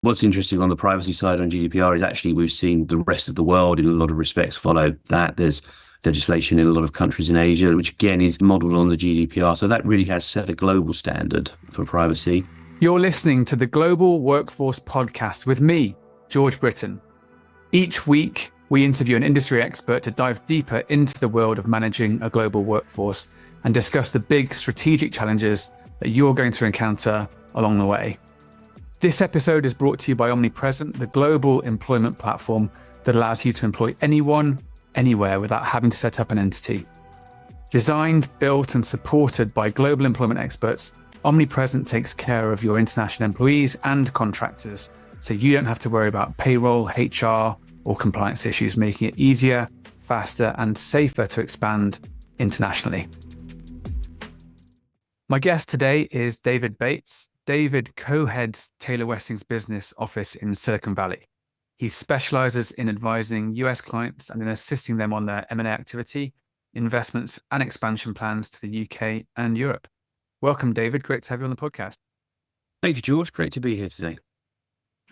What's interesting on the privacy side on GDPR is actually we've seen the rest of the world in a lot of respects follow that. There's legislation in a lot of countries in Asia, which again is modeled on the GDPR. So that really has set a global standard for privacy. You're listening to the Global Workforce Podcast with me, George Britton. Each week, we interview an industry expert to dive deeper into the world of managing a global workforce and discuss the big strategic challenges that you're going to encounter along the way. This episode is brought to you by Omnipresent, the global employment platform that allows you to employ anyone, anywhere without having to set up an entity. Designed, built, and supported by global employment experts, Omnipresent takes care of your international employees and contractors, so you don't have to worry about payroll, HR, or compliance issues, making it easier, faster, and safer to expand internationally. My guest today is David Bates. David co-heads Taylor Wessing's business office in Silicon Valley. He specializes in advising US clients and in assisting them on their M&A activity, investments, and expansion plans to the UK and Europe. Welcome, David. Great to have you on the podcast. Thank you, George. Great to be here today.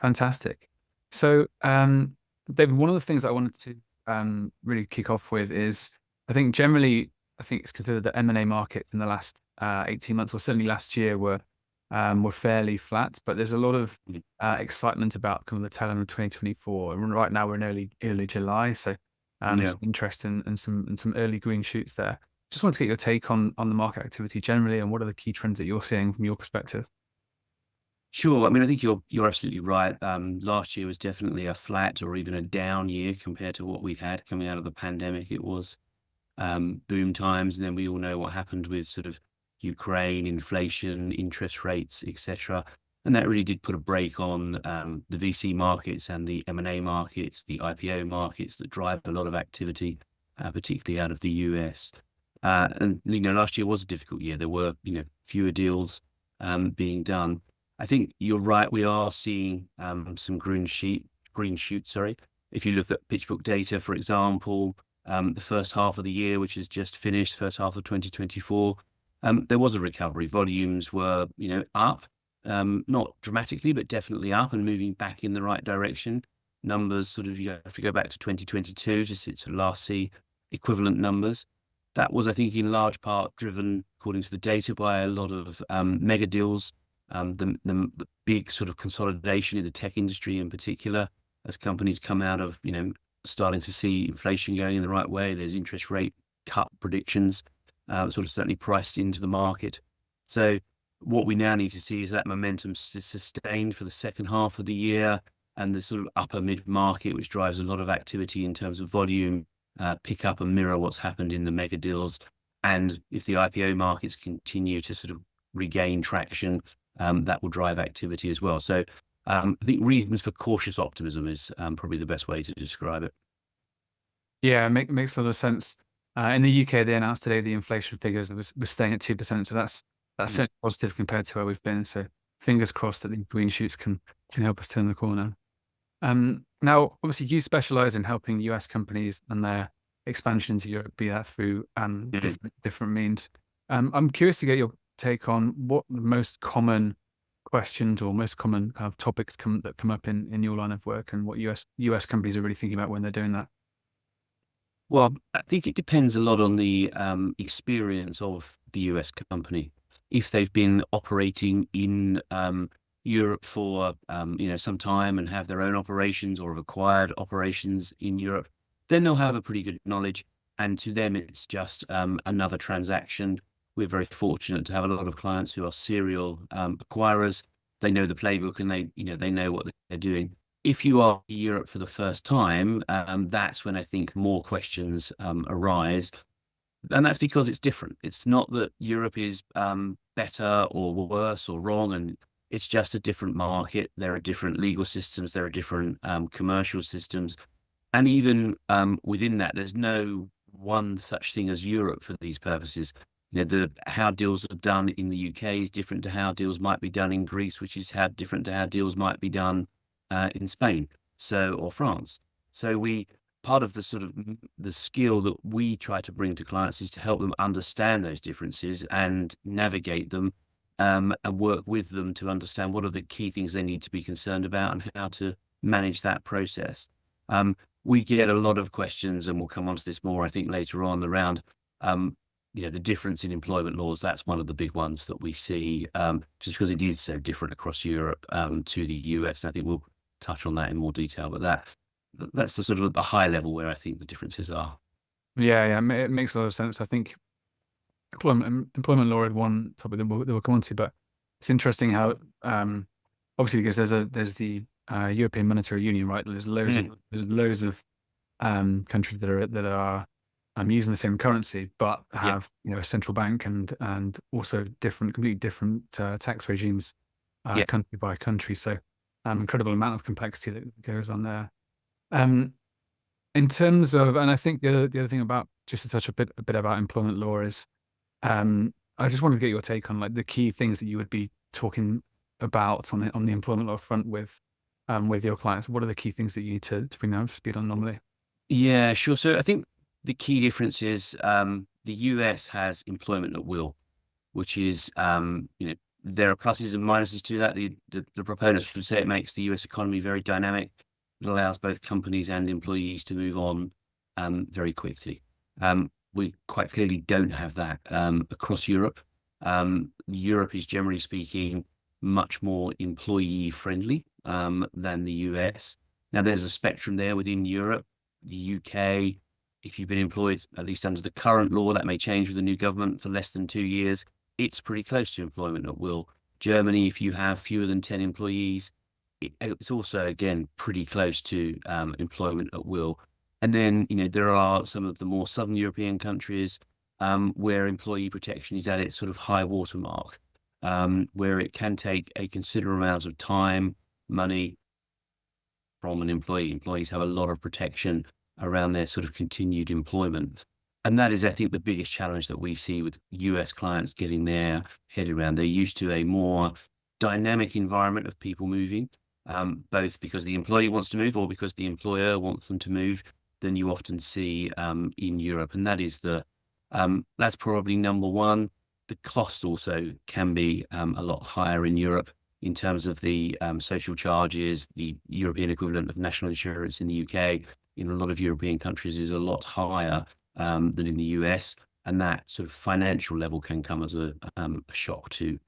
Fantastic. So, David, one of the things I wanted to really kick off with is, I think it's considered the M&A market in the last 18 months, or certainly last year, were fairly flat, but there's a lot of excitement about kind of the tail end of 2024. And right now we're in early July, so there's interest in some early green shoots there. Just wanted to get your take on the market activity generally, and what are the key trends that you're seeing from your perspective? Sure. I mean, I think you're absolutely right. Last year was definitely a flat or even a down year compared to what we'd had coming out of the pandemic. It was boom times, and then we all know what happened with sort of Ukraine, inflation, interest rates, etc. And that really did put a brake on the VC markets and the M&A markets, the IPO markets that drive a lot of activity, particularly out of the US. And last year was a difficult year. There were fewer deals being done. I think you're right. We are seeing some green shoots. If you look at PitchBook data, for example, the first half of the year, which has just finished, first half of 2024, there was a recovery. Volumes were, up, not dramatically, but definitely up and moving back in the right direction. Numbers sort of, if you go back to 2022, just its last C equivalent numbers. That was, I think, in large part driven, according to the data, by a lot of mega deals. The big sort of consolidation in the tech industry in particular, as companies come out of, starting to see inflation going in the right way. There's interest rate cut predictions, sort of certainly priced into the market. So what we now need to see is that momentum sustained for the second half of the year, and the sort of upper mid-market, which drives a lot of activity in terms of volume, pick up and mirror what's happened in the mega deals. And if the IPO markets continue to sort of regain traction, that will drive activity as well. So I think reasons for cautious optimism is probably the best way to describe it. Yeah, it makes a lot of sense. In the UK, they announced today the inflation figures was staying at 2%, so that's certainly positive compared to where we've been. So fingers crossed that the green shoots can help us turn the corner. Now, obviously, you specialize in helping US companies and their expansion into Europe, be that through different means. I'm curious to get your take on what the most common questions or most common kind of topics that come up in your line of work, and what US companies are really thinking about when they're doing that. Well, I think it depends a lot on the experience of the US company. If they've been operating in Europe for some time and have their own operations or have acquired operations in Europe, then they'll have a pretty good knowledge. And to them, it's just another transaction. We're very fortunate to have a lot of clients who are serial acquirers. They know the playbook, and they know what they're doing. If you are in Europe for the first time, that's when I think more questions arise. And that's because it's different. It's not that Europe is better or worse or wrong, and it's just a different market. There are different legal systems. There are different commercial systems. And even within that, there's no one such thing as Europe for these purposes. How deals are done in the UK is different to how deals might be done in Greece, which is how different to how deals might be done in Spain, or France. So part of the sort of the skill that we try to bring to clients is to help them understand those differences and navigate them and work with them to understand what are the key things they need to be concerned about and how to manage that process. We get a lot of questions, and we'll come on to this more, I think, later on around, the difference in employment laws. That's one of the big ones that we see, just because it is so different across Europe to the US. And I think we'll touch on that in more detail, but that's the sort of the high level where I think the differences are. Yeah, it makes a lot of sense. I think employment law is one topic that we'll come on to, but it's interesting how, obviously, because there's the European Monetary Union, right? There's loads of countries that are using the same currency, but have a central bank and also completely different tax regimes, country by country. So, incredible amount of complexity that goes on there. In terms of, and I think the other thing about, just to touch a bit about employment law is, I just wanted to get your take on like the key things that you would be talking about on the employment law front with your clients. What are the key things that you need to bring them up to speed on normally? Yeah, sure. So I think the key difference is the US has employment at will, which is, there are pluses and minuses to that. The proponents would say it makes the US economy very dynamic. It allows both companies and employees to move on very quickly. We quite clearly don't have that across Europe. Europe is, generally speaking, much more employee friendly than the US. Now, there's a spectrum there within Europe. The UK, if you've been employed, at least under the current law, that may change with the new government, for less than 2 years, it's pretty close to employment at will. Germany, if you have fewer than 10 employees, it's also, again, pretty close to employment at will. And then, there are some of the more southern European countries where employee protection is at its sort of high watermark, where it can take a considerable amount of time, money from an employee. Employees have a lot of protection around their sort of continued employment. And that is, I think, the biggest challenge that we see with US clients getting their head around. They're used to a more dynamic environment of people moving, both because the employee wants to move or because the employer wants them to move, than you often see in Europe. And that is that's probably number one. The cost also can be a lot higher in Europe in terms of the social charges. The European equivalent of national insurance in the UK in a lot of European countries is a lot higher than in the US. And that sort of financial level can come as a shock to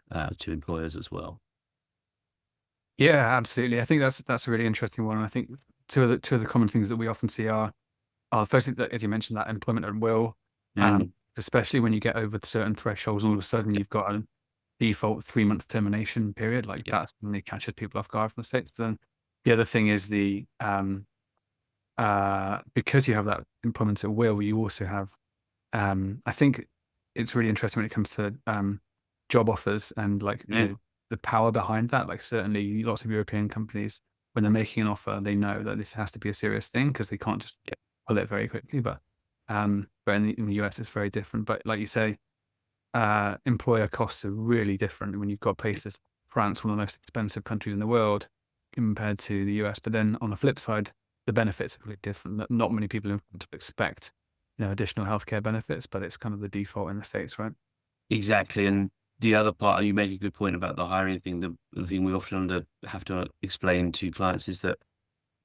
employers as well. Yeah, absolutely. I think that's a really interesting one. And I think two of the common things that we often see are firstly, that, as you mentioned, that employment at will, especially when you get over certain thresholds, all of a sudden you've got a default 3-month termination period. Like that's when they catches people off guard from the States. But then the other thing is because you have that employment at will, you also have, I think it's really interesting when it comes to job offers and like the power behind that. Like certainly lots of European companies, when they're making an offer, they know that this has to be a serious thing because they can't just pull it very quickly. But in the US, it's very different. But like you say, employer costs are really different when you've got places, France, one of the most expensive countries in the world, compared to the US. But then on the flip side, the benefits are really different. Not many people expect, additional healthcare benefits, but it's kind of the default in the States, right? Exactly. And the other part, you make a good point about the hiring thing. The thing we often have to explain to clients is that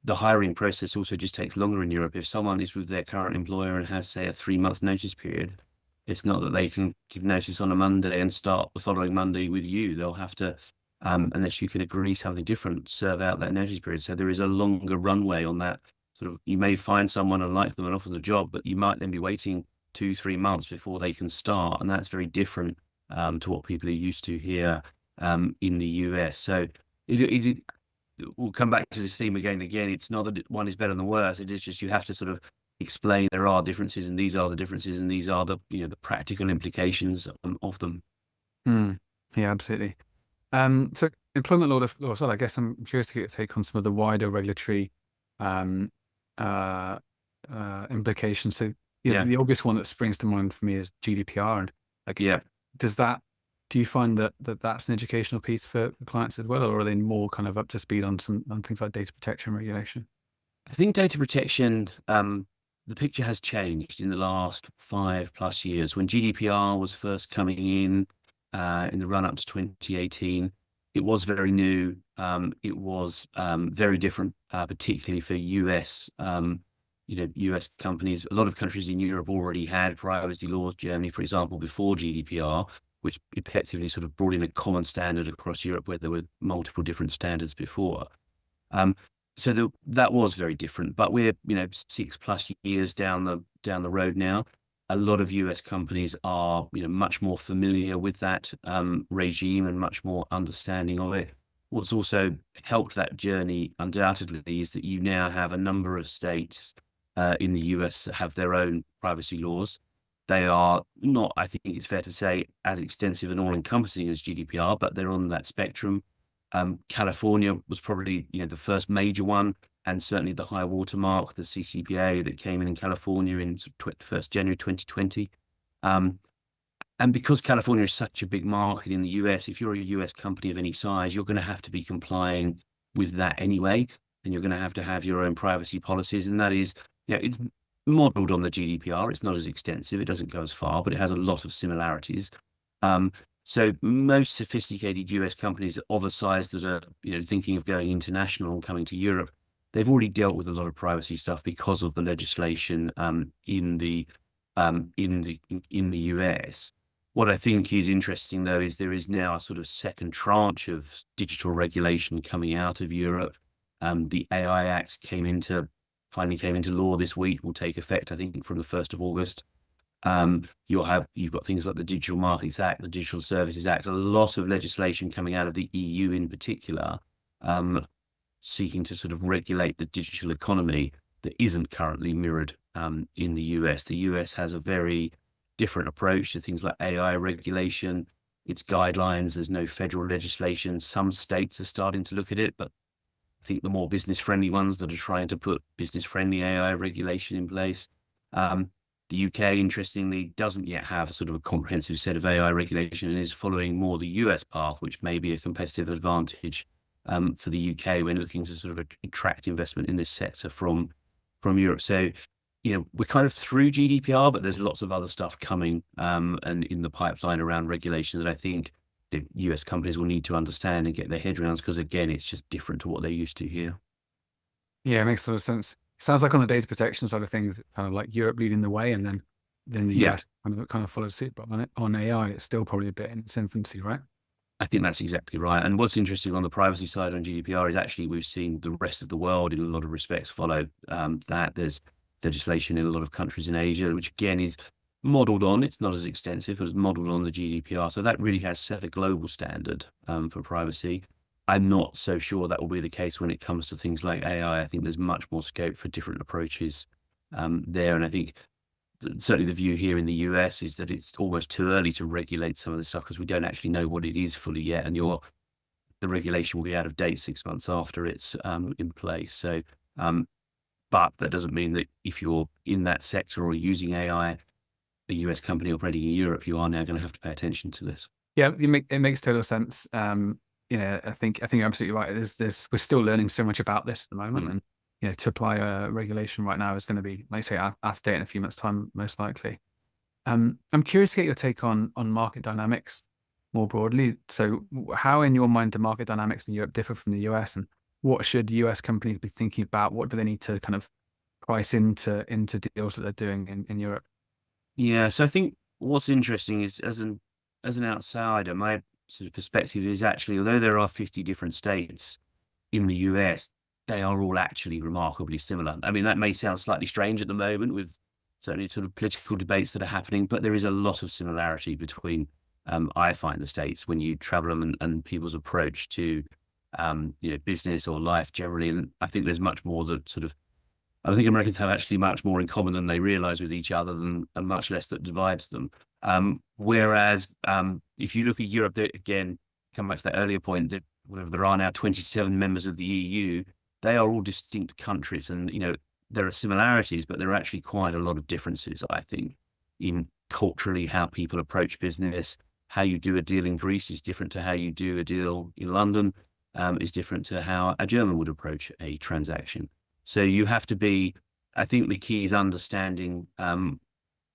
the hiring process also just takes longer in Europe. If someone is with their current employer and has, say, a 3-month notice period, it's not that they can give notice on a Monday and start the following Monday with you. They'll have to, unless you can agree something different, serve out that notice period. So there is a longer runway on that. Sort of, you may find someone and like them and offer the job, but you might then be waiting 2-3 months before they can start. And that's very different to what people are used to here in the US. So we'll come back to this theme again and again. It's not that one is better than worse. It is just you have to sort of explain there are differences, and these are the differences, and these are the the practical implications of them. Yeah, absolutely. So employment law as well. I guess I'm curious to get your take on some of the wider regulatory implications. So the obvious one that springs to mind for me is GDPR, and do you find that that's an educational piece for clients as well, or are they more kind of up to speed on things like data protection regulation? I think data protection, the picture has changed in the last 5+ years. When GDPR was first coming in, in the run up to 2018. It was very new. It was very different, particularly for US, US companies. A lot of countries in Europe already had privacy laws. Germany, for example, before GDPR, which effectively sort of brought in a common standard across Europe where there were multiple different standards before. Um, that was very different, but we're 6+ years down the road now. A lot of US companies are much more familiar with that regime and much more understanding of it. What's also helped that journey undoubtedly is that you now have a number of states in the US that have their own privacy laws. They are not, I think it's fair to say, as extensive and all-encompassing as GDPR, but they're on that spectrum. California was probably the first major one, and certainly the high watermark, the CCPA that came in California in 1st January 2020. And because California is such a big market in the US, if you're a US company of any size, you're going to have to be complying with that anyway, and you're going to have your own privacy policies, and that is, it's modeled on the GDPR. It's not as extensive, it doesn't go as far, but it has a lot of similarities. So most sophisticated US companies of a size that are thinking of going international and coming to Europe, they've already dealt with a lot of privacy stuff because of the legislation in the US. What I think is interesting, though, is there is now a sort of second tranche of digital regulation coming out of Europe. The AI Act finally came into law this week, will take effect, I think, from the 1st of August. You've got things like the Digital Markets Act, the Digital Services Act, a lot of legislation coming out of the EU in particular, seeking to sort of regulate the digital economy that isn't currently mirrored in the US. The US has a very different approach to things like AI regulation, its guidelines. There's no federal legislation. Some states are starting to look at it, but I think the more business-friendly ones that are trying to put business-friendly AI regulation in place. The UK, interestingly, doesn't yet have a sort of a comprehensive set of AI regulation and is following more the US path, which may be a competitive advantage for the UK when looking to sort of attract investment in this sector from Europe. So, we're kind of through GDPR, but there's lots of other stuff coming and in the pipeline around regulation that I think the US companies will need to understand and get their head around, because again, it's just different to what they're used to here. Yeah, it makes a lot of sense. Sounds like on the data protection side of things, kind of like Europe leading the way, and then the US kind of follows suit. But on AI, it's still probably a bit in its infancy, right? I think that's exactly right. And what's interesting on the privacy side on GDPR is actually we've seen the rest of the world in a lot of respects follow that. There's legislation in a lot of countries in Asia, which again is modeled on, it's not as extensive, but it's modeled on the GDPR. So that really has set a global standard for privacy. I'm not so sure that will be the case when it comes to things like AI. I think there's much more scope for different approaches there. And I think certainly the view here in the US is that it's almost too early to regulate some of this stuff because we don't actually know what it is fully yet. And the regulation will be out of date 6 months after it's in place. So, but that doesn't mean that if you're in that sector or using AI, a US company operating in Europe, you are now going to have to pay attention to this. Yeah, it makes total sense. I think you're absolutely right. We're still learning so much about this at the moment, and to apply a regulation right now is going to be, like I say, out of date in a few months' time, most likely. I'm curious to get your take on market dynamics more broadly. So, how, in your mind, do market dynamics in Europe differ from the US, and what should US companies be thinking about? What do they need to kind of price into deals that they're doing in Europe? Yeah, so I think what's interesting is as an outsider, my sort of perspective is actually, although there are 50 different states in the US, they are all actually remarkably similar. I mean, that may sound slightly strange at the moment with certainly sort of political debates that are happening, but there is a lot of similarity between, I find, the states when you travel them and people's approach to, business or life generally. And I think there's much more that I think Americans have actually much more in common than they realize with each other and much less that divides them. Whereas if you look at Europe, again, come back to that earlier point, that there are now 27 members of the EU, they are all distinct countries, and there are similarities, but there are actually quite a lot of differences, I think, in culturally how people approach business. How you do a deal in Greece is different to how you do a deal in London, is different to how a German would approach a transaction. So you have to be, I think the key is understanding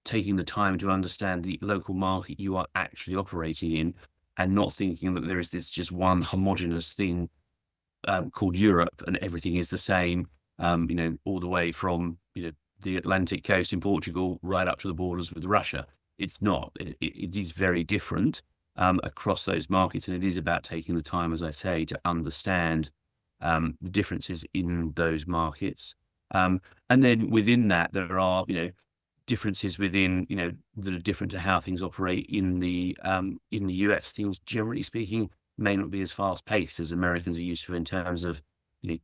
taking the time to understand the local market you are actually operating in, and not thinking that there is this just one homogenous thing called Europe and everything is the same, all the way from, the Atlantic coast in Portugal right up to the borders with Russia. It's not. It is very different across those markets, and it is about taking the time, as I say, to understand the differences in those markets. And then within that, there are, differences within, that are different to how things operate in the US. Things, generally speaking, may not be as fast paced as Americans are used to in terms of,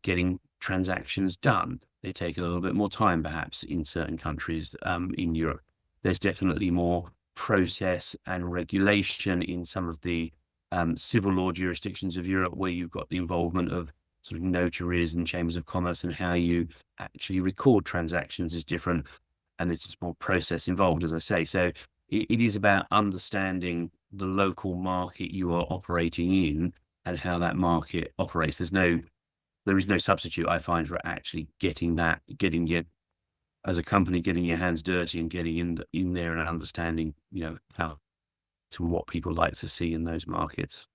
getting transactions done. They take a little bit more time, perhaps, in certain countries in Europe. There's definitely more process and regulation in some of the civil law jurisdictions of Europe, where you've got the involvement of sort of notaries and chambers of commerce, and how you actually record transactions is different, and there's just more process involved, as I say. So it is about understanding the local market you are operating in and how that market operates. There is no substitute, I find, for actually getting your, as a company, getting your hands dirty and getting in there and understanding, how to what people like to see in those markets.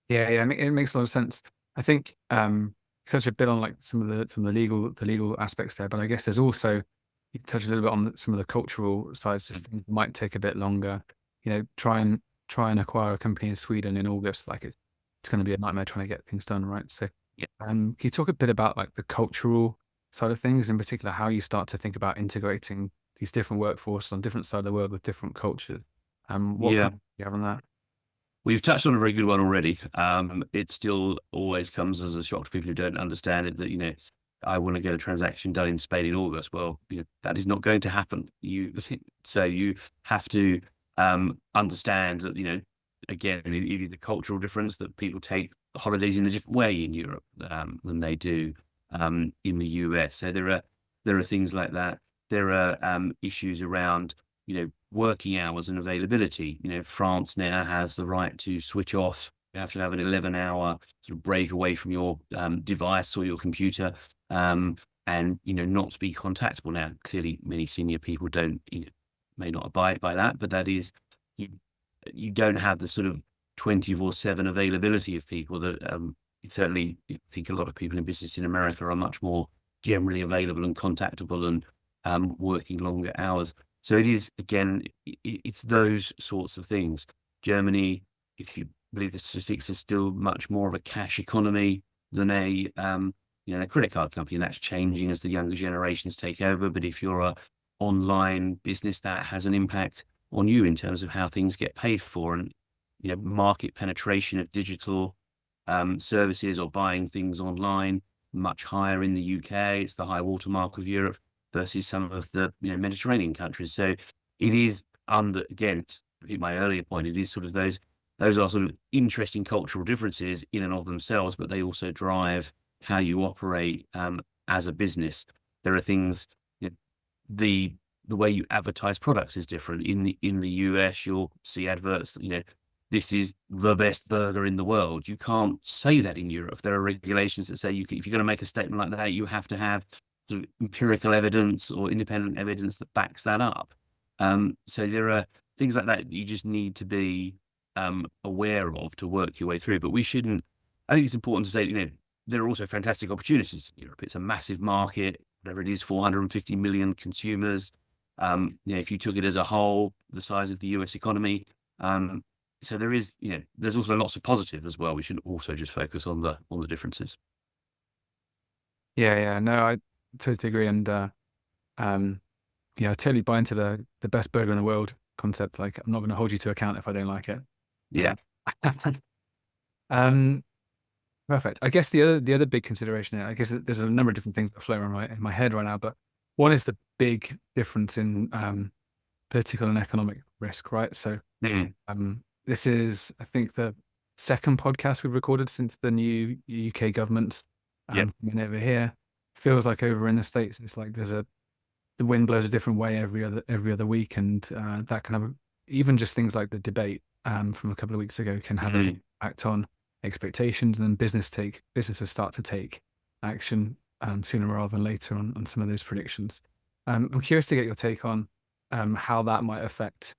Yeah, yeah, it makes a lot of sense. I think such a bit on like some of the legal aspects there, but I guess there's also, you touch a little bit on some of the cultural sides. Just things might take a bit longer. Try and acquire a company in Sweden in August. Like it's going to be a nightmare trying to get things done, right? So, Yeah. can you talk a bit about like the cultural side of things, in particular, how you start to think about integrating these different workforces on different sides of the world with different cultures? What Yeah. do you have on that? We've touched on a very good one already. It still always comes as a shock to people who don't understand it that, I want to get a transaction done in Spain in August. Well, that is not going to happen. So you have to understand that, again, it is the cultural difference that people take holidays in a different way in Europe than they do in the US. So there are things like that. There are issues around, working hours and availability. France now has the right to switch off. You have to have an 11-hour sort of break away from your device or your computer, and not be contactable. Now, clearly, many senior people don't, may not abide by that, but that is, you don't have the sort of 24/7 availability of people that certainly, I think a lot of people in business in America are much more generally available and contactable and working longer hours. So it is, again, it's those sorts of things. Germany, if you believe the statistics, is still much more of a cash economy than a credit card company, and that's changing as the younger generations take over. But if you're a online business, that has an impact on you in terms of how things get paid for, and market penetration of digital services or buying things online much higher in the UK. It's the high watermark of Europe versus some of the Mediterranean countries. So it is again, to my earlier point, it is sort of those are sort of interesting cultural differences in and of themselves, but they also drive how you operate as a business. There are things, the way you advertise products is different. In the US, you'll see adverts, this is the best burger in the world. You can't say that in Europe. There are regulations that say if you're going to make a statement like that, you have to have sort of empirical evidence or independent evidence that backs that up. So there are things like that you just need to be aware of to work your way through. But we shouldn't. I think it's important to say, there are also fantastic opportunities in Europe. It's a massive market. Whatever it is, 450 million consumers. If you took it as a whole, the size of the US economy. So there is, there's also lots of positive as well. We shouldn't also just focus on the differences. Yeah, no, I totally agree, and I totally buy into the best burger in the world concept. Like, I'm not going to hold you to account if I don't like it. Yeah. Perfect. I guess the other big consideration here, I guess there's a number of different things that flow around in my head right now, but one is the big difference in political and economic risk, right? So this is, I think, the second podcast we've recorded since the new UK government went over here. Feels like over in the States, it's like the wind blows a different way every other week, and that kind of, even just things like the debate from a couple of weeks ago can have an impact on expectations, and then businesses start to take action sooner rather than later on some of those predictions. I'm curious to get your take on how that might affect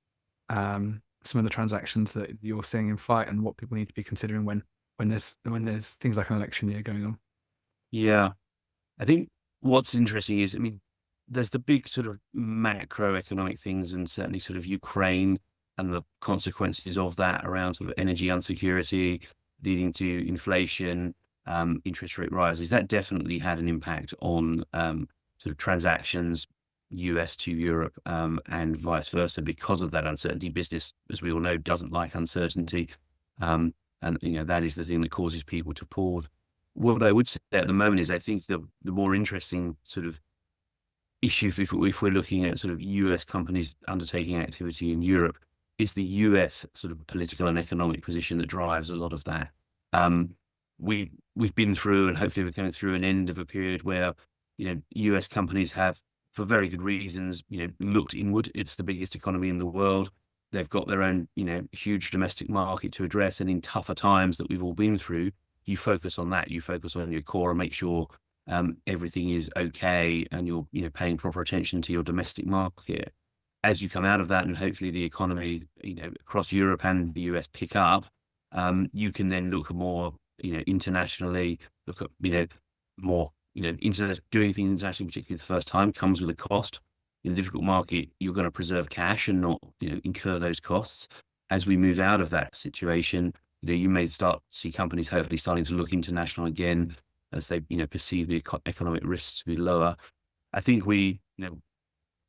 some of the transactions that you're seeing in flight, and what people need to be considering when there's things like an election year going on. Yeah. I think what's interesting is, I mean, there's the big sort of macroeconomic things, and certainly sort of Ukraine and the consequences of that around sort of energy insecurity leading to inflation, interest rate rises. That definitely had an impact on sort of transactions, US to Europe, and vice versa. Because of that uncertainty, business, as we all know, doesn't like uncertainty. And that is the thing that causes people to pause. What I would say at the moment is, I think the more interesting sort of issue, if we're looking at sort of US companies undertaking activity in Europe, is the US sort of political and economic position that drives a lot of that. Um, we've been through, and hopefully we're going through, an end of a period where US companies have, for very good reasons, looked inward. It's the biggest economy in the world. They've got their own huge domestic market to address, and in tougher times that we've all been through, you focus on that. You focus on your core and make sure everything is okay, and you're paying proper attention to your domestic market. As you come out of that, and hopefully the economy across Europe and the US pick up, you can then look more internationally. Look at more doing things internationally, particularly the first time, comes with a cost. In a difficult market, you're going to preserve cash and not incur those costs. As we move out of that situation, you may start to see companies hopefully starting to look international again, as they perceive the economic risks to be lower. I think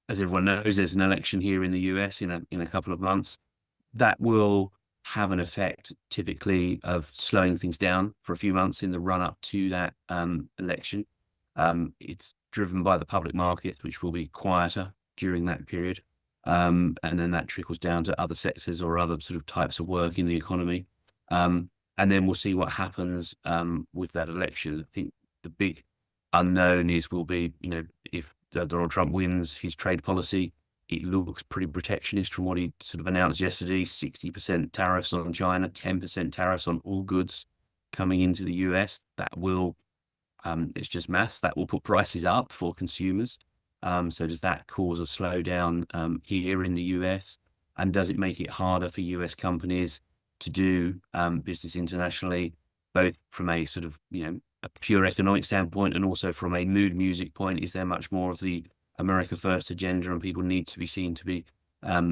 as everyone knows, there's an election here in the US in a couple of months. That will have an effect, typically, of slowing things down for a few months in the run up to that election. It's driven by the public market, which will be quieter during that period, and then that trickles down to other sectors or other sort of types of work in the economy. And then we'll see what happens with that election. I think the big unknown will be, if Donald Trump wins, his trade policy. It looks pretty protectionist from what he sort of announced yesterday: 60% tariffs on China, 10% tariffs on all goods coming into the US. That will, it's just maths, that will put prices up for consumers. So does that cause a slowdown here in the US? And does it make it harder for US companies to do business internationally, both from a sort of, a pure economic standpoint, and also from a mood music point? Is there much more of the America First agenda, and people need to be seen to be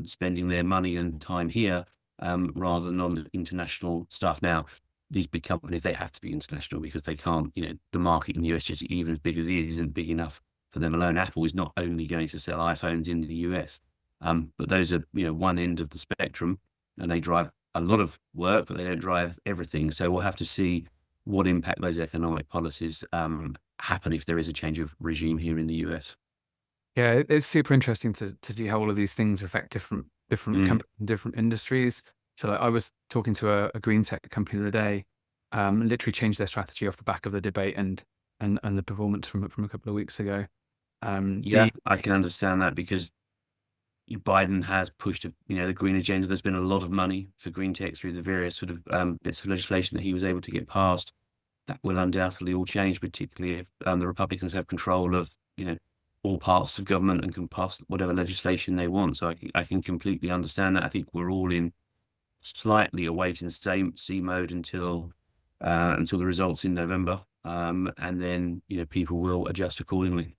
spending their money and time here rather than on international stuff? Now, these big companies, they have to be international because they can't, the market in the US, just even as big as it is, isn't big enough for them alone. Apple is not only going to sell iPhones in the US, but those are, one end of the spectrum, and they drive a lot of work, but they don't drive everything. So we'll have to see what impact those economic policies happen if there is a change of regime here in the US. Yeah, it's super interesting to see how all of these things affect different companies, different industries. So I was talking to a green tech company the other day, literally changed their strategy off the back of the debate and the performance from a couple of weeks ago. I can understand that, because Biden has pushed the green agenda. There's been a lot of money for green tech through the various sort of bits of legislation that he was able to get passed. That will undoubtedly all change, particularly if the Republicans have control of all parts of government and can pass whatever legislation they want. So I can completely understand that. I think we're all in slightly a wait and see mode until the results in November, and then people will adjust accordingly.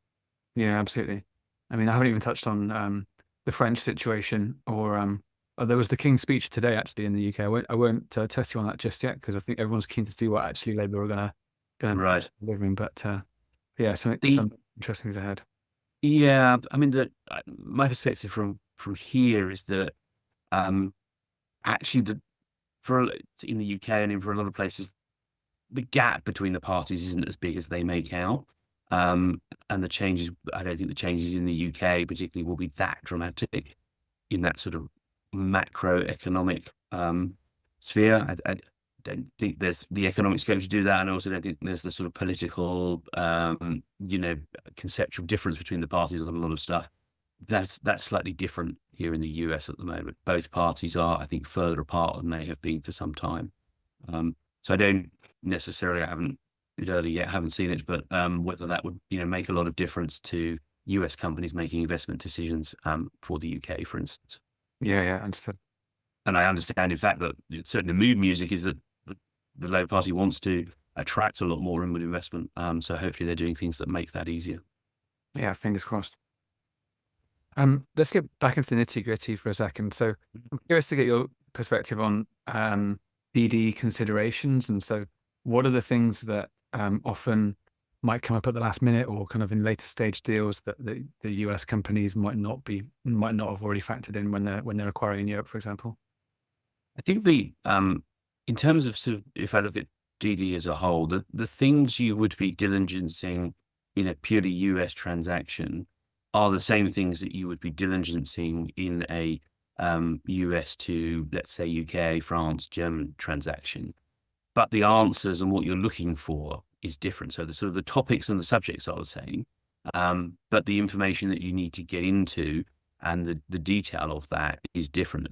Yeah, absolutely. I mean, I haven't even touched on the French situation, or there was the King's speech today actually in the UK. I won't test you on that just yet, because I think everyone's keen to see what actually Labour are going to Right. delivering. But yeah, some interesting things ahead. Yeah, I mean, my perspective from here is that actually in the UK and for a lot of places, the gap between the parties isn't as big as they make out. And the changes, I don't think the changes in the UK particularly will be that dramatic in that sort of macroeconomic sphere. I don't think there's the economic scope to do that, and I also don't think there's the sort of political, conceptual difference between the parties on a lot of stuff. That's slightly different here in the US at the moment. Both parties are, I think, further apart than they have been for some time. So I don't necessarily, I haven't seen it, but whether that would make a lot of difference to US companies making investment decisions for the UK, for instance. Yeah, understood. And I understand, in fact, that certainly the mood music is that the Labour Party wants to attract a lot more inward investment. So hopefully they're doing things that make that easier. Yeah, fingers crossed. Let's get back into the nitty-gritty for a second. So I'm curious to get your perspective on BD considerations. And so what are the things that often might come up at the last minute or kind of in later stage deals that the US companies might not have already factored in when they're acquiring in Europe, for example? I think in terms of sort of, if I look at DD as a whole, the things you would be diligencing in a purely US transaction are the same things that you would be diligencing in a US to, let's say, UK, France, German transaction. But the answers and what you're looking for is different. So the sort of the topics and the subjects are the same, but the information that you need to get into and the detail of that is different.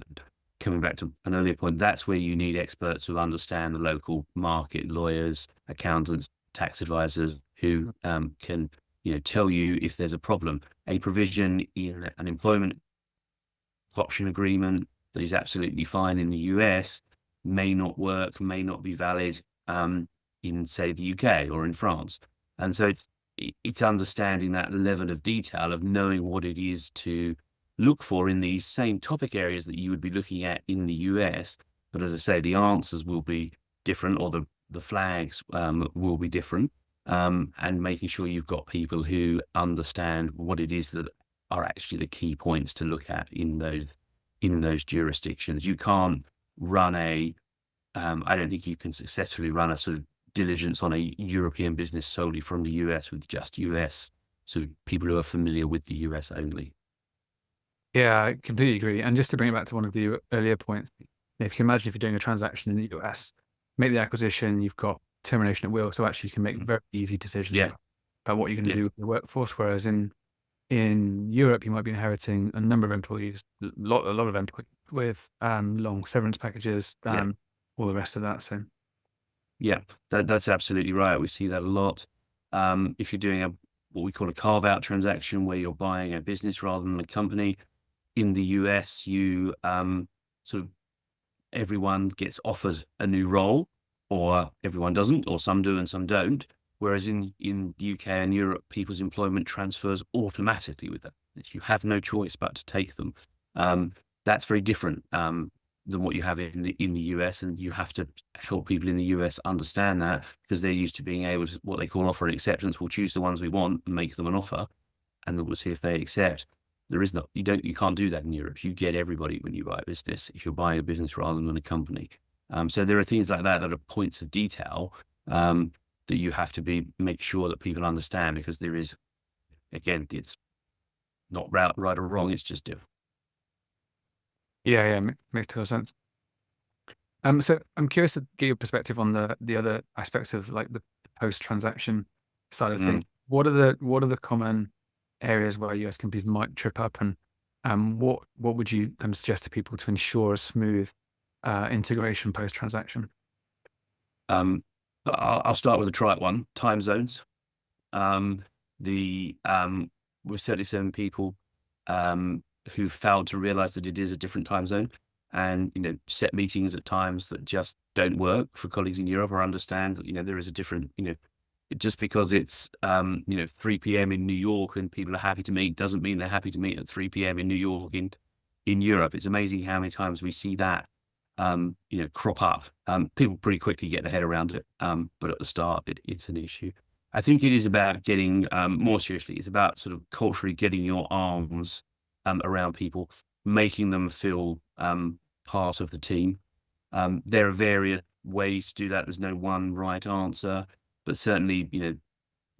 Coming back to an earlier point, that's where you need experts who understand the local market, lawyers, accountants, tax advisors who can tell you if there's a problem. A provision in an employment option agreement that is absolutely fine in the US may not work, may not be valid in, say, the UK or in France. And so it's understanding that level of detail of knowing what it is to look for in these same topic areas that you would be looking at in the US. But as I say, the answers will be different, or the flags will be different, and making sure you've got people who understand what it is that are actually the key points to look at in those jurisdictions. You can't run I don't think you can successfully run a sort of diligence on a European business solely from the US with just US, so people who are familiar with the US only. Yeah, I completely agree. And just to bring it back to one of the earlier points, if you can imagine if you're doing a transaction in the US, make the acquisition, you've got termination at will. So actually you can make very easy decisions about what you're going to do with the workforce. Whereas in Europe, you might be inheriting a number of employees, a lot of employees with long severance packages, all the rest of that. So yeah, that's absolutely right. We see that a lot. If you're doing what we call a carve-out transaction, where you're buying a business rather than a company, in the US, you sort of everyone gets offered a new role, or everyone doesn't, or some do and some don't. Whereas in the UK and Europe, people's employment transfers automatically with that. You have no choice but to take them. That's very different than what you have in the US, and you have to help people in the US understand that, because they're used to being able to, what they call offer and acceptance. We'll choose the ones we want and make them an offer, and then we'll see if they accept. You can't do that in Europe. You get everybody when you buy a business, if you're buying a business rather than a company. So there are things like that are points of detail that you have to make sure that people understand, because there is, again, it's not right or wrong, it's just different. Yeah, makes total sense. So I'm curious to get your perspective on the other aspects of like the post-transaction side of things. What are the common areas where US companies might trip up, and what would you kind of suggest to people to ensure a smooth integration post-transaction? I'll start with a trite one: time zones. We've certainly seen people who failed to realize that it is a different time zone, and set meetings at times that just don't work for colleagues in Europe, or understand that there is a different, just because it's 3 p.m. in New York and people are happy to meet doesn't mean they're happy to meet at 3 p.m. in New York in Europe. It's amazing how many times we see that crop up. People pretty quickly get their head around it, but at the start it's an issue. I think it is about getting more seriously. It's about sort of culturally getting your arms around people, making them feel part of the team. There are various ways to do that. There's no one right answer, but certainly,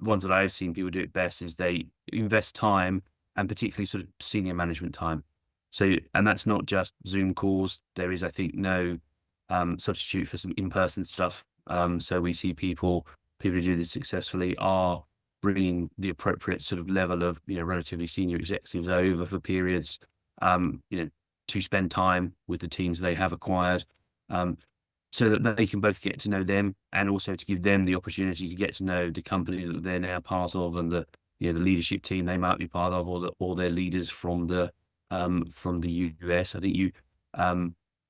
ones that I've seen people do it best is they invest time, and particularly sort of senior management time. So, and that's not just Zoom calls. There is, I think, no substitute for some in-person stuff. So we see people who do this successfully are bringing the appropriate sort of level of, relatively senior executives over for periods, to spend time with the teams they have acquired, so that they can both get to know them, and also to give them the opportunity to get to know the company that they're now part of, and the leadership team they might be part of, or their leaders from the US. I think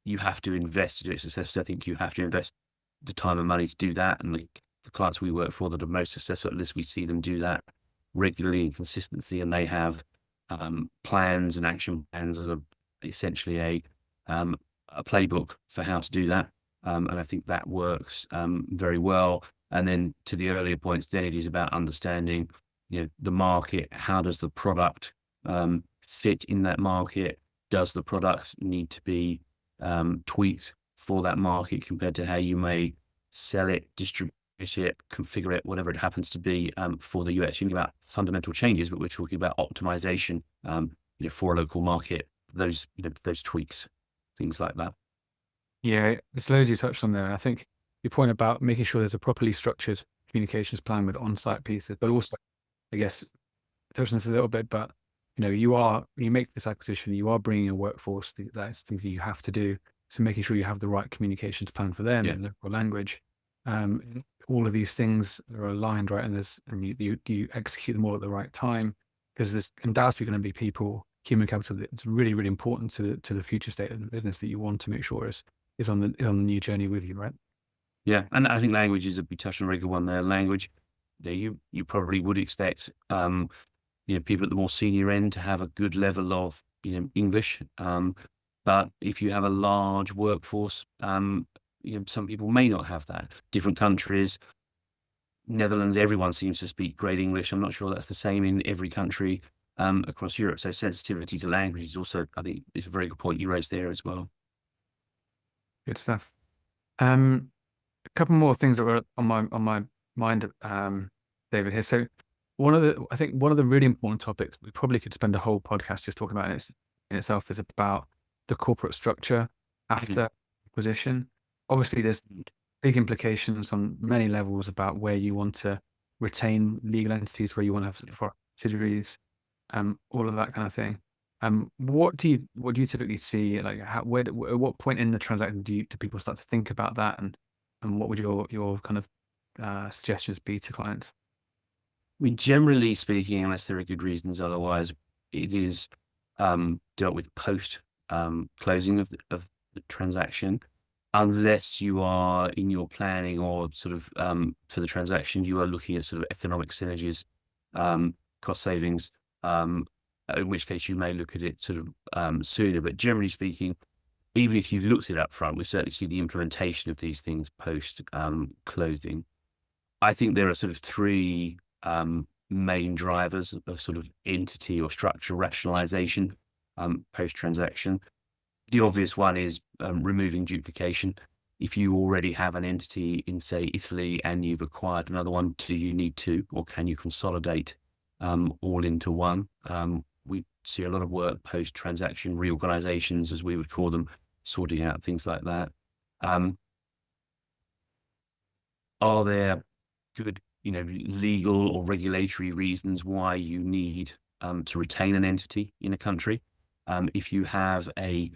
you have to invest to do it successfully. I think you have to invest the time and money to do that. And the clients we work for that are most successful at this, we see them do that regularly and consistently, and they have plans and action plans that are essentially a playbook for how to do that. And I think that works very well. And then to the earlier points, then it is about understanding, the market. How does the product fit in that market? Does the product need to be tweaked for that market compared to how you may sell it, distribute it, configure it, whatever it happens to be for the US? You're talking about fundamental changes, but we're talking about optimization, for a local market. Those tweaks, things like that. Yeah, there's loads you touched on there. I think your point about making sure there's a properly structured communications plan with on-site pieces, but also, I guess, touch on this a little bit, but you make this acquisition, you are bringing a workforce. That's things that you have to do. So making sure you have the right communications plan for them in local language. All of these things are aligned, right? And you execute them all at the right time, because there's undoubtedly going to be people, human capital, that's really, really important to the future state of the business that you want to make sure is on the new journey with you, right? Yeah, and I think language is we touched on a regular one there. Language, you probably would expect people at the more senior end to have a good level of English. But if you have a large workforce, some people may not have that. Different countries, Netherlands, everyone seems to speak great English. I'm not sure that's the same in every country across Europe. So sensitivity to language is also, I think, it's a very good point you raised there as well. Good stuff. A couple more things that were on my mind, David, here. So I think one of the really important topics we probably could spend a whole podcast just talking about in itself is about the corporate structure after acquisition. Obviously, there's big implications on many levels about where you want to retain legal entities, where you want to have foreign subsidiaries, all of that kind of thing. What do you typically see? Like, at what point in the transaction do people start to think about that, and what would your kind of suggestions be to clients? Generally speaking, unless there are good reasons otherwise, it is dealt with post closing of the transaction, unless you are in your planning or sort of for the transaction, you are looking at sort of economic synergies, cost savings, in which case you may look at it sort of sooner. But generally speaking, even if you've looked at it up front, we certainly see the implementation of these things post closing. I think there are sort of three main drivers of sort of entity or structure rationalization post transaction. The obvious one is removing duplication. If you already have an entity in, say, Italy, and you've acquired another one, do you need to, or can you consolidate all into one? We see a lot of work post transaction reorganizations, as we would call them, sorting out things like that. Are there good legal or regulatory reasons why you need to retain an entity in a country? If you have a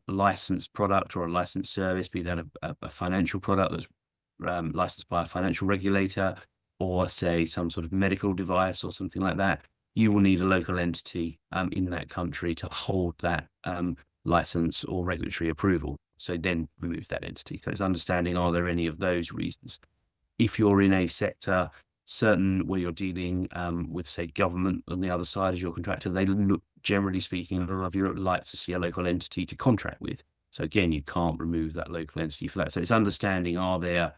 licensed product or a licensed service, be that a financial product that's licensed by a financial regulator, or say some sort of medical device or something like that, you will need a local entity in that country to hold that license or regulatory approval. So then remove that entity. So it's understanding, are there any of those reasons? If you're in a sector certain where you're dealing with, say, government on the other side as your contractor, they look, generally speaking, a lot of Europe likes to see a local entity to contract with. So again, you can't remove that local entity for that. So it's understanding, are there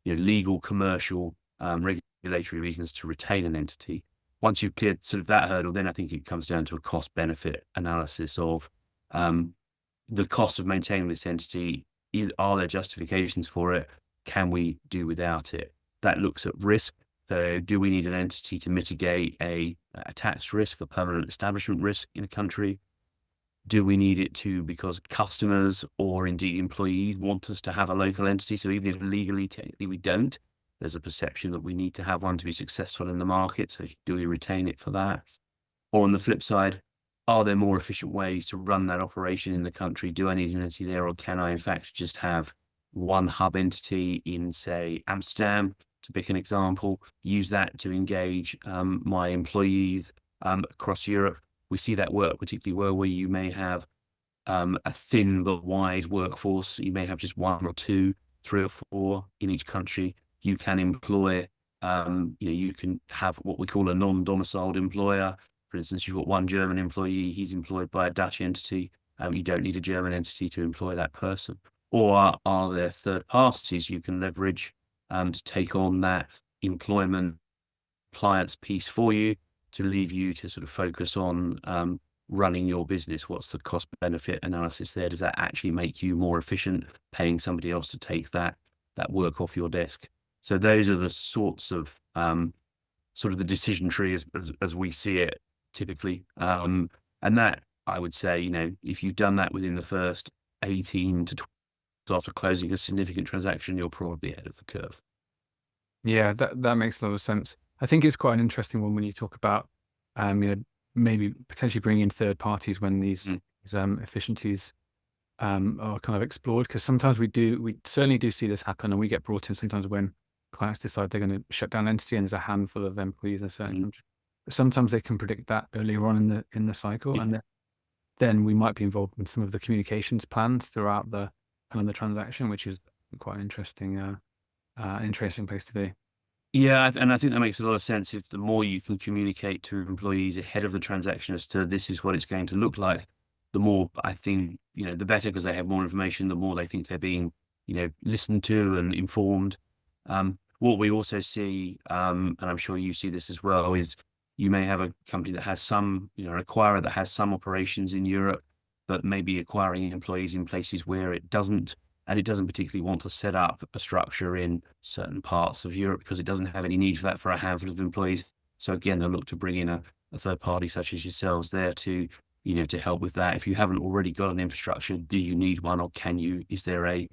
legal, commercial, regulatory reasons to retain an entity? Once you've cleared sort of that hurdle, then I think it comes down to a cost benefit analysis of the cost of maintaining this entity. Are there justifications for it? Can we do without it? That looks at risk. So do we need an entity to mitigate a tax risk, the permanent establishment risk in a country? Do we need it to because customers or indeed employees want us to have a local entity? So even if legally, technically we don't, there's a perception that we need to have one to be successful in the market. So do we retain it for that? Or on the flip side, are there more efficient ways to run that operation in the country? Do I need an entity there, or can I in fact just have one hub entity in, say, Amsterdam, to pick an example, use that to engage my employees across Europe. We see that work particularly well where you may have a thin but wide workforce. You may have just one or two, three or four in each country. You can employ, you can have what we call a non-domiciled employer. For instance, you've got one German employee, he's employed by a Dutch entity. You don't need a German entity to employ that person. Or are there third parties you can leverage to take on that employment compliance piece for you, to leave you to sort of focus on running your business? What's the cost benefit analysis there? Does that actually make you more efficient, paying somebody else to take that work off your desk? So those are the sorts of sort of the decision tree as we see it typically. And that, I would say, if you've done that within the first 18 to 20 after closing a significant transaction, you're probably ahead of the curve. Yeah, that makes a lot of sense. I think it's quite an interesting one when you talk about maybe potentially bringing in third parties when these efficiencies are kind of explored, because sometimes we certainly do see this happen, and we get brought in sometimes when clients decide they're going to shut down an entity and there's a handful of employees in a certain country. But sometimes they can predict that earlier on in the cycle, and then we might be involved in some of the communications plans throughout the kind of the transaction, which is quite an interesting place to be. Yeah, and I think that makes a lot of sense. If the more you can communicate to employees ahead of the transaction as to this is what it's going to look like, the more, I think, the better, because they have more information, the more they think they're being, listened to and informed. What we also see, and I'm sure you see this as well, is you may have a company that has some, an acquirer that has some operations in Europe, but maybe acquiring employees in places where it doesn't, and it doesn't particularly want to set up a structure in certain parts of Europe because it doesn't have any need for that for a handful of employees. So again, they'll look to bring in a third party such as yourselves there to, to help with that. If you haven't already got an infrastructure, do you need one, or is there a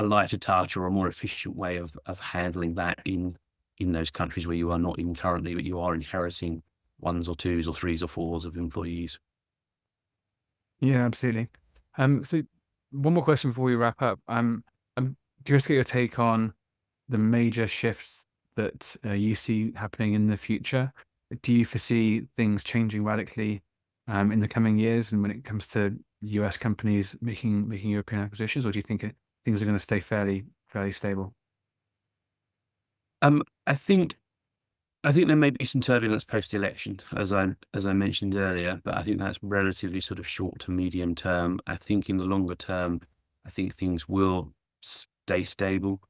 lighter touch or a more efficient way of handling that in those countries where you are not in currently, but you are inheriting ones or twos or threes or fours of employees? Yeah, absolutely. So one more question before we wrap up. I'm curious to get your take on the major shifts that you see happening in the future. Do you foresee things changing radically in the coming years, and when it comes to US companies making European acquisitions, or do you think things are going to stay fairly stable? I think there may be some turbulence post-election, as I mentioned earlier, but I think that's relatively sort of short to medium term. I think in the longer term, I think things will stay stable,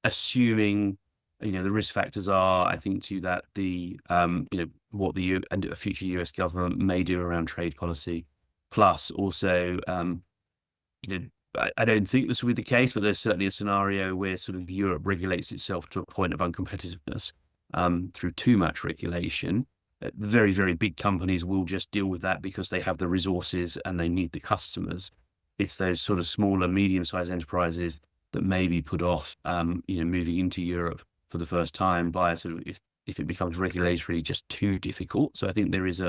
assuming the risk factors are, I think, to that what the future US government may do around trade policy, plus also I don't think this will be the case, but there's certainly a scenario where sort of Europe regulates itself to a point of uncompetitiveness through too much regulation. Very, very big companies will just deal with that because they have the resources and they need the customers. It's those sort of smaller, medium-sized enterprises that may be put off, moving into Europe for the first time by sort of if it becomes regulatorily just too difficult. So I think there is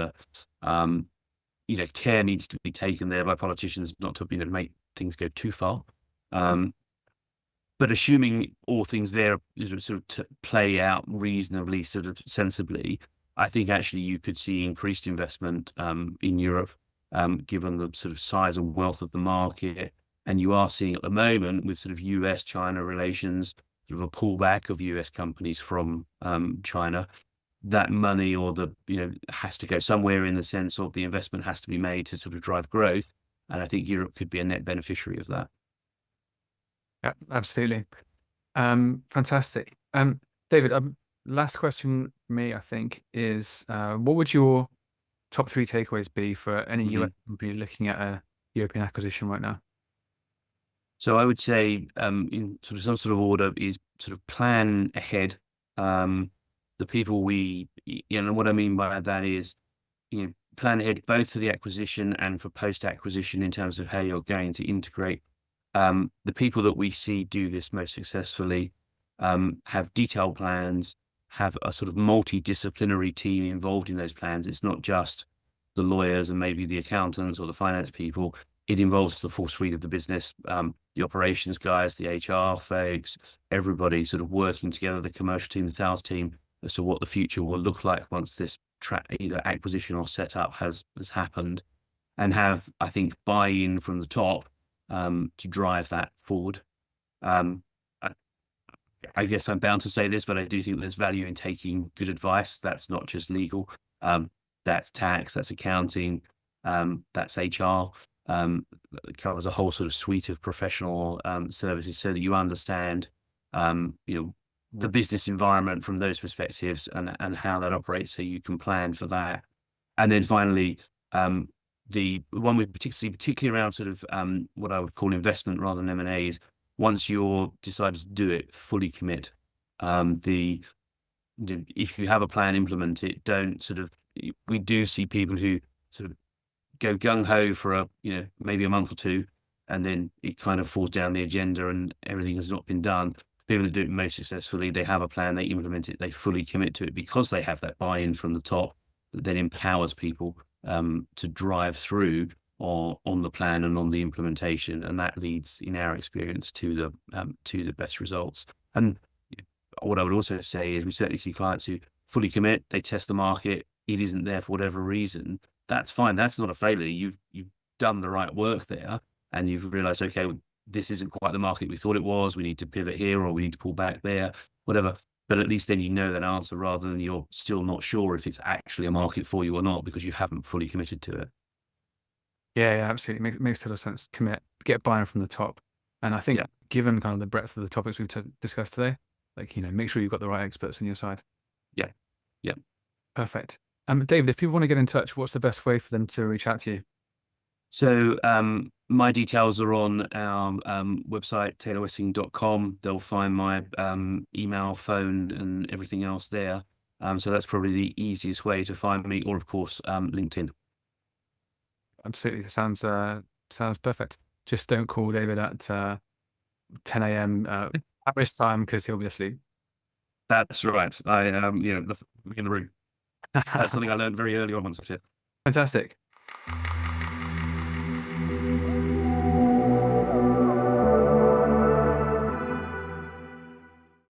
care needs to be taken there by politicians not to make things go too far. But assuming all things there sort of play out reasonably, sort of sensibly, I think actually you could see increased investment in Europe, given the sort of size and wealth of the market. And you are seeing at the moment with sort of US-China relations, sort of a pullback of US companies from China. That money has to go somewhere, in the sense of the investment has to be made to sort of drive growth. And I think Europe could be a net beneficiary of that. Yeah, absolutely. Fantastic. David, last question for me, I think, is what would your top 3 takeaways be for any US company looking at a European acquisition right now? So I would say, in sort of some sort of order, is sort of plan ahead. The people what I mean by that is, plan ahead both for the acquisition and for post-acquisition in terms of how you're going to integrate. The people that we see do this most successfully have detailed plans, have a sort of multidisciplinary team involved in those plans. It's not just the lawyers and maybe the accountants or the finance people. it involves the full suite of the business, the operations guys, the HR folks, everybody sort of working together, the commercial team, the sales team, as to what the future will look like once this either acquisition or setup has happened, and have, I think, buy-in from the top to drive that forward. Um, I, I guess I'm bound to say this, but I do think there's value in taking good advice. That's not just legal. That's tax, that's accounting, that's HR. It covers a whole sort of suite of professional services, so that you understand, the business environment from those perspectives, and how that operates, so you can plan for that. And then finally, the one we particularly around sort of what I would call investment rather than M&A is, once you're decided to do it, fully commit. If you have a plan, implement it. Don't sort of, we do see people who sort of go gung ho for maybe a month or two, and then it kind of falls down the agenda and everything has not been done. People that do it most successfully, they have a plan, they implement it, they fully commit to it, because they have that buy-in from the top that then empowers people to drive through or on the plan and on the implementation, and that leads, in our experience, to the best results. And what I would also say is, we certainly see clients who fully commit, they test the market, it isn't there for whatever reason. That's fine. That's not a failure. You've done the right work there, and you've realized, okay, this isn't quite the market we thought it was. We need to pivot here, or we need to pull back there, whatever. But at least then you know that answer, rather than you're still not sure if it's actually a market for you or not, because you haven't fully committed to it. Yeah, absolutely. Makes total sense. Commit, get buy-in from the top. And I think, given kind of the breadth of the topics we've discussed today, make sure you've got the right experts on your side. Yeah. Yeah. Perfect. David, if people want to get in touch, what's the best way for them to reach out to you? So my details are on our website, taylorwessing.com. They'll find my email, phone, and everything else there. So that's probably the easiest way to find me, or of course, LinkedIn. Absolutely. Sounds perfect. Just don't call David at 10 a.m. Paris time, because he'll be asleep. That's right. I in the room. That's something I learned very early on once. Fantastic.